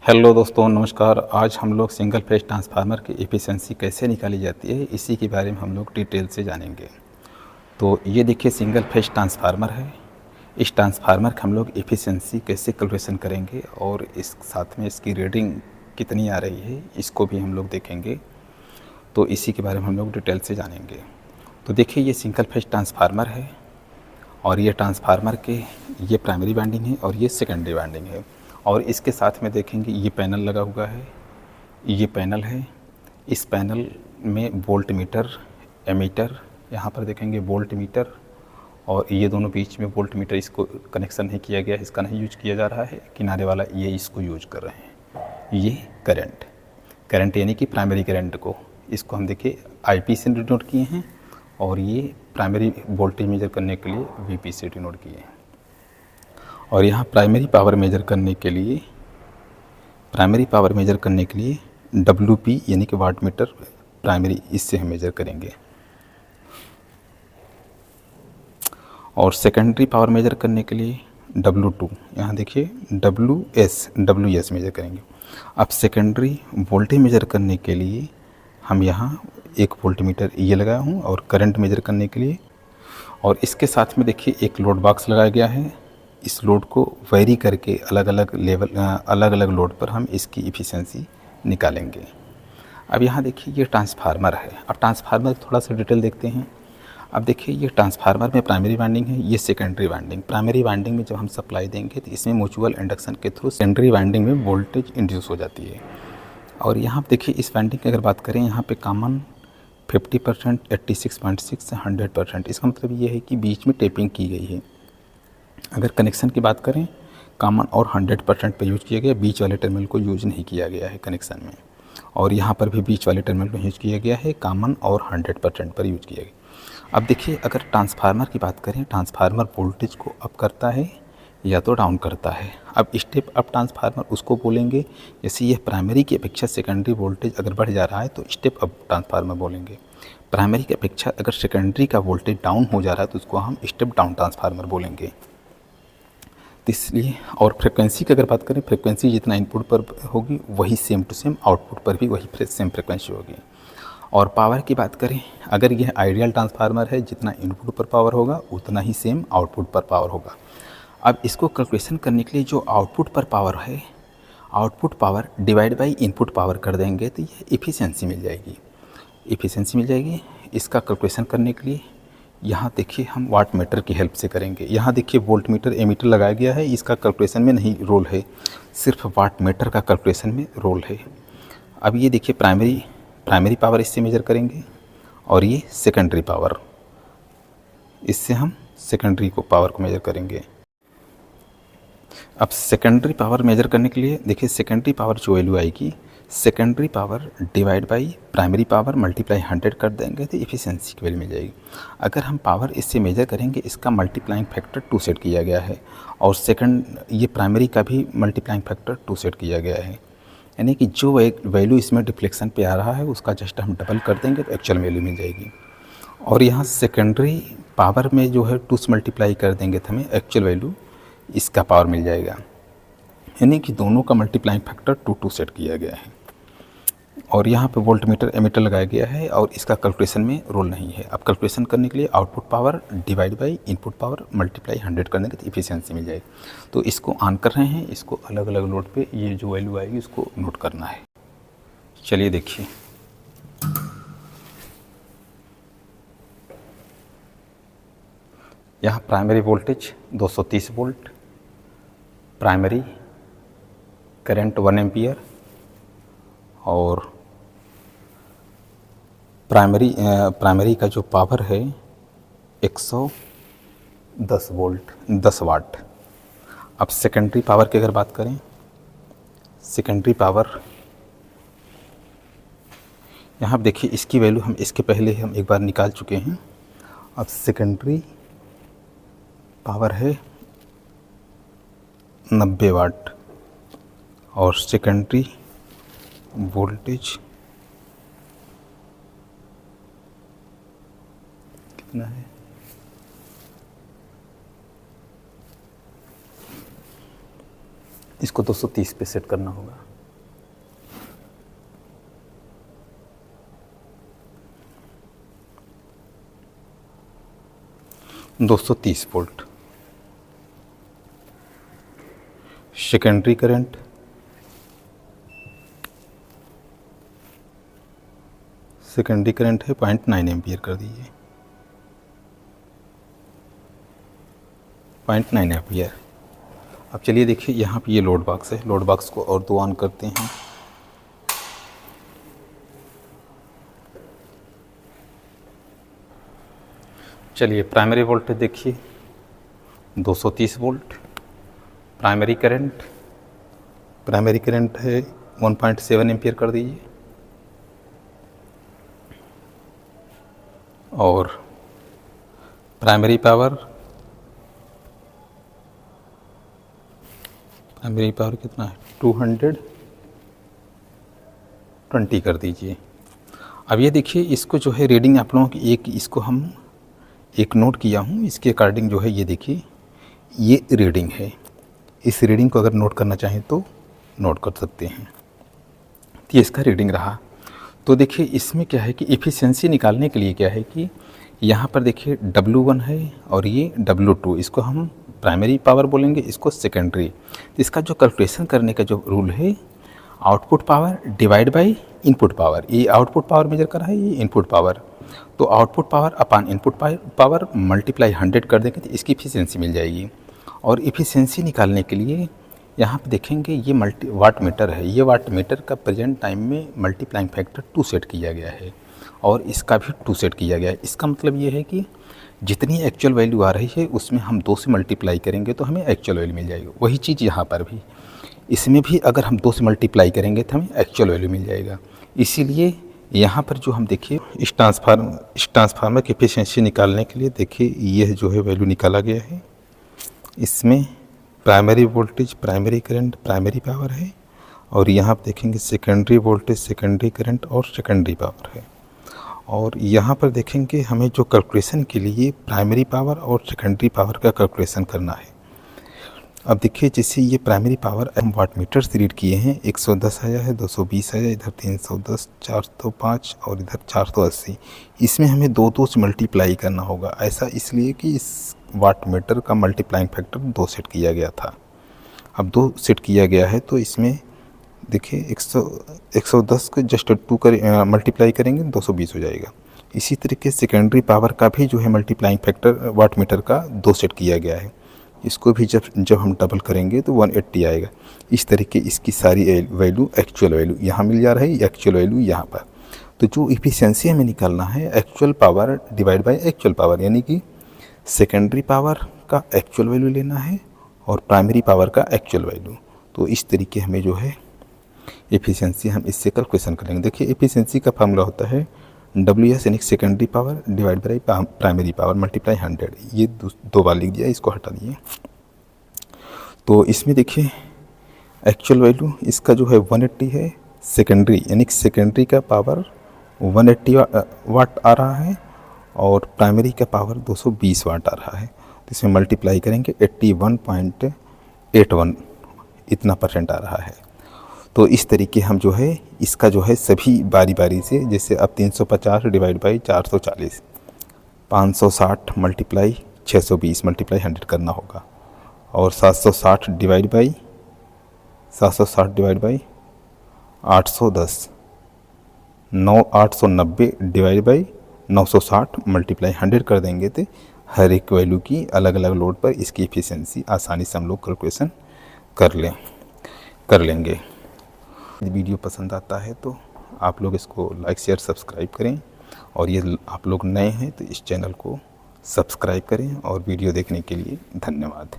Hello दोस्तों, नमस्कार। आज हम लोग सिंगल फेज ट्रांसफार्मर की एफिशिएंसी कैसे निकाली जाती है इसी के बारे में हम लोग डिटेल से जानेंगे। तो ये देखिए सिंगल फेज ट्रांसफार्मर है। इस ट्रांसफार्मर का हम लोग एफिशिएंसी कैसे कैलकुलेशन करेंगे और इस साथ में इसकी रीडिंग कितनी आ रही है इसको भी हम लोग देखेंगे। तो इसी के बारे में हम लोग डिटेल से जानेंगे। तो देखिए ये सिंगल फेज ट्रांसफार्मर है और ये ट्रांसफार्मर के ये प्राइमरी वाइंडिंग है और ये सेकेंडरी वाइंडिंग है। और इसके साथ में देखेंगे ये पैनल लगा हुआ है, ये पैनल है। इस पैनल में वोल्ट मीटर, एमीटर, यहाँ पर देखेंगे वोल्ट मीटर, और ये दोनों बीच में वोल्ट मीटर इसको कनेक्शन नहीं किया गया, इसका नहीं यूज किया जा रहा है। किनारे वाला ये इसको यूज कर रहे हैं। ये करंट यानी कि प्राइमरी करंट को, इसको हम देखिए आईपी से डिनोट किए हैं और ये प्राइमरी वोल्टेज मेजर करने के लिए वीपी से डिनोट किए हैं। और यहाँ प्राइमरी पावर मेजर करने के लिए डब्ल्यूपी यानी कि वाट मीटर प्राइमरी, इससे हम मेजर करेंगे। और सेकेंडरी पावर मेजर करने के लिए W2, यहाँ देखिए डब्ल्यू एस मेजर करेंगे। अब सेकेंडरी वोल्टेज मेजर करने के लिए हम यहाँ एक वोल्ट मीटर ये लगाया हूँ और करंट मेजर करने के लिए। और इसके साथ में देखिए एक लोड बॉक्स लगाया गया है। इस लोड को वेरी करके अलग अलग लोड पर हम इसकी एफिशिएंसी निकालेंगे। अब यहाँ देखिए ये ट्रांसफार्मर है। अब ट्रांसफार्मर थोड़ा सा डिटेल देखते हैं। अब देखिए ये ट्रांसफार्मर में प्राइमरी वाइंडिंग है, ये सेकेंडरी वाइंडिंग। प्राइमरी वाइंडिंग में जब हम सप्लाई देंगे तो इसमें म्यूचुअल इंडक्शन के थ्रू सेकेंडरी वाइंडिंग में वोल्टेज इंड्यूस हो जाती है। और यहाँ देखिए इस वाइंडिंग की अगर बात करें, यहाँ पे कॉमन 50%, 86.6, 100%। इसका मतलब ये है कि बीच में टेपिंग की गई है। अगर कनेक्शन की बात करें, कॉमन और 100% पर यूज़ किया गया, बीच वाले टर्मिनल को यूज़ नहीं किया गया है कनेक्शन में। और यहाँ पर भी बीच वाले टर्मिनल को यूज़ किया गया है, कॉमन और 100% पर यूज़ किया गया। अब देखिए अगर ट्रांसफार्मर की बात करें, ट्रांसफार्मर वोल्टेज को अप करता है या तो डाउन करता है। अब स्टेप अप ट्रांसफार्मर उसको बोलेंगे, जैसे ये प्राइमरी की अपेक्षा सेकेंडरी वोल्टेज अगर बढ़ जा रहा है तो स्टेप अप ट्रांसफार्मर बोलेंगे। प्राइमरी की अपेक्षा अगर सेकेंडरी का वोल्टेज डाउन हो जा रहा है तो उसको हम स्टेप डाउन ट्रांसफार्मर बोलेंगे। इसलिए और फ्रिक्वेंसी की अगर बात करें, फ्रिक्वेंसी जितना इनपुट पर होगी वही सेम टू सेम आउटपुट पर भी वही सेम फ्रिक्वेंसी होगी। और पावर की बात करें, अगर यह आइडियल ट्रांसफार्मर है, जितना इनपुट पर पावर होगा उतना ही सेम आउटपुट पर पावर होगा। अब इसको कैलकुलेशन करने के लिए जो आउटपुट पर पावर है, output power divide by input power कर देंगे तो ये एफिशिएंसी मिल जाएगी। इसका कैलकुलेशन करने के लिए यहाँ देखिए हम वाट मीटर की हेल्प से करेंगे। यहाँ देखिए वोल्ट मीटर, एमीटर लगाया गया है, इसका कैलकुलेशन में नहीं रोल है, सिर्फ वाट मीटर का कैलकुलेशन में रोल है। अब ये देखिए प्राइमरी पावर इससे मेजर करेंगे और ये सेकेंडरी पावर, इससे हम सेकेंडरी को पावर को मेजर करेंगे। अब सेकेंडरी पावर मेजर करने के लिए देखिए सेकेंडरी पावर जो वैल्यू आएगी, secondary power divide by primary power multiply 100 कर देंगे तो एफिशिएंसी की वैल्यू मिल जाएगी। अगर हम पावर इससे मेजर करेंगे, इसका मल्टीप्लाइंग फैक्टर 2 सेट किया गया है और ये प्राइमरी का भी मल्टीप्लाइंग फैक्टर 2 सेट किया गया है। यानी कि जो वैल्यू इसमें डिफ्लेक्शन पे आ रहा है उसका जस्ट हम डबल कर देंगे तो एक्चुअल वैल्यू मिल जाएगी। और यहाँ सेकेंडरी पावर में जो है 2 से मल्टीप्लाई कर देंगे तो हमें एक्चुअल वैल्यू इसका पावर मिल जाएगा। यानी कि दोनों का मल्टीप्लाइंग फैक्टर 2 सेट किया गया है। और यहाँ पे वोल्ट मीटर, एमीटर लगाया गया है और इसका कैलकुलेशन में रोल नहीं है। अब कैलकुलेशन करने के लिए output power divide by input power multiply 100 कर देंगे तो एफिशिएंसी मिल जाएगी। तो इसको ऑन कर रहे हैं, इसको अलग अलग लोड पे ये जो वैल्यू आएगी उसको नोट करना है। चलिए देखिए, यहाँ primary voltage 230 volt, primary current 1 ampere और प्राइमरी का जो पावर है 110 वोल्ट, 10 वाट। अब सेकेंडरी पावर की अगर बात करें, सेकेंडरी पावर यहाँ देखिए इसकी वैल्यू हम इसके पहले हम एक बार निकाल चुके हैं। अब सेकेंडरी पावर है 90 वाट और सेकेंडरी वोल्टेज कितना है, इसको 230 पे सेट करना होगा। 230 वोल्ट। सेकेंडरी करंट है 0.9 एम्पियर कर दीजिए, 0.9 एम्पियर। अब चलिए देखिए यहाँ पे ये लोड बॉक्स है, लोड बॉक्स को और 2 ऑन करते हैं। चलिए प्राइमरी वोल्टेज देखिए 230 वोल्ट। प्राइमरी करंट है 1.7 एम्पियर कर दीजिए। और प्राइमरी पावर कितना है 220 कर दीजिए। अब ये देखिए इसको जो है रीडिंग आप लोगों की इसको हम एक नोट किया हूँ, इसके अकॉर्डिंग जो है ये देखिए ये रीडिंग है। इस रीडिंग को अगर नोट करना चाहें तो नोट कर सकते हैं। तो ये इसका रीडिंग रहा। तो देखिए इसमें क्या है कि एफिशिएंसी निकालने के लिए क्या है कि यहाँ पर देखिए W1 है और ये W2, इसको हम प्राइमरी पावर बोलेंगे, इसको सेकेंडरी। तो इसका जो कैलकुलेशन करने का जो रूल है, output power divide by input power. ये आउटपुट पावर मेजर कर रहा है, ये इनपुट पावर। तो आउटपुट पावर अपान इनपुट पावर मल्टीप्लाई 100 कर देंगे तो इसकी एफिशिएंसी मिल जाएगी। और एफिशिएंसी निकालने के लिए यहाँ पे देखेंगे ये वाट मीटर है। ये वाट मीटर का प्रेजेंट टाइम में मल्टीप्लाइंग फैक्टर 2 सेट किया गया है और इसका भी 2 सेट किया गया है। इसका मतलब ये है कि जितनी एक्चुअल वैल्यू आ रही है उसमें हम 2 से मल्टीप्लाई करेंगे तो हमें एक्चुअल वैल्यू मिल जाएगी। वही चीज़ यहाँ पर भी, इसमें भी अगर हम 2 से मल्टीप्लाई करेंगे तो हमें एक्चुअल वैल्यू मिल जाएगा। इसीलिए यहाँ पर जो हम देखिए इस ट्रांसफार्मर की एफिशिएंसी निकालने के लिए देखिए यह जो है वैल्यू निकाला गया है। इसमें primary voltage, primary current, primary power है और यहाँ पर देखेंगे सेकेंडरी वोल्टेज, सेकेंडरी करंट और सेकेंडरी पावर है। और यहाँ पर देखेंगे हमें जो कैलकुलेशन के लिए प्राइमरी पावर और सेकेंडरी पावर का कैलकुलेशन करना है। अब देखिए जैसे ये प्राइमरी पावर हम वाट मीटर से रीड किए हैं, 110 आया है, 220 आया, इधर 310, 405 और इधर 480। इसमें हमें 2 से मल्टीप्लाई करना होगा। ऐसा इसलिए कि इस वाट मीटर का मल्टीप्लाइंग फैक्टर 2 सेट किया गया था। अब 2 सेट किया गया है तो इसमें देखिए 110 को जस्ट 2 कर मल्टीप्लाई करेंगे 220 हो जाएगा। इसी तरीके सेकेंडरी पावर का भी जो है मल्टीप्लाइंग फैक्टर वाट मीटर का 2 सेट किया गया है। इसको भी जब हम डबल करेंगे तो 180 आएगा। इस तरीके इसकी सारी वैल्यू एक्चुअल वैल्यू यहाँ मिल जा रही है, एक्चुअल वैल्यू यहाँ पर। तो जो एफिशिएंसी हमें निकालना है actual power divide by actual power, यानी कि सेकेंडरी पावर का एक्चुअल वैल्यू लेना है और प्राइमरी पावर का एक्चुअल वैल्यू। तो इस तरीके हमें जो है एफिशिएंसी हम इससे कैलकुलेशन करेंगे। देखिए एफिशिएंसी का फार्मूला होता है WS यानी secondary power divide by primary power multiply 100। ये 2 बार लिख दिया, इसको हटा दिए। तो इसमें देखिए एक्चुअल वैल्यू इसका जो है 180 है, सेकेंडरी यानी सेकेंडरी का पावर 180 वाट आ रहा है और प्राइमरी का पावर 220 वाट आ रहा है। तो इसमें मल्टीप्लाई करेंगे 81.81 इतना % आ रहा है। तो इस तरीके हम जो है इसका जो है सभी बारी बारी से, जैसे अब 350 डिवाइड बाई 440, 560 मल्टीप्लाई 620 मल्टीप्लाई 100 करना होगा और 760 divide by 810, 890 divide by 960 multiply 100 कर देंगे तो हर एक वैल्यू की अलग अलग लोड पर इसकी एफिशिएंसी आसानी से हम लोग कैलकुलेशन कर लेंगे। वीडियो पसंद आता है तो आप लोग इसको लाइक शेयर सब्सक्राइब करें और ये आप लोग नए हैं तो इस चैनल को सब्सक्राइब करें और वीडियो देखने के लिए धन्यवाद।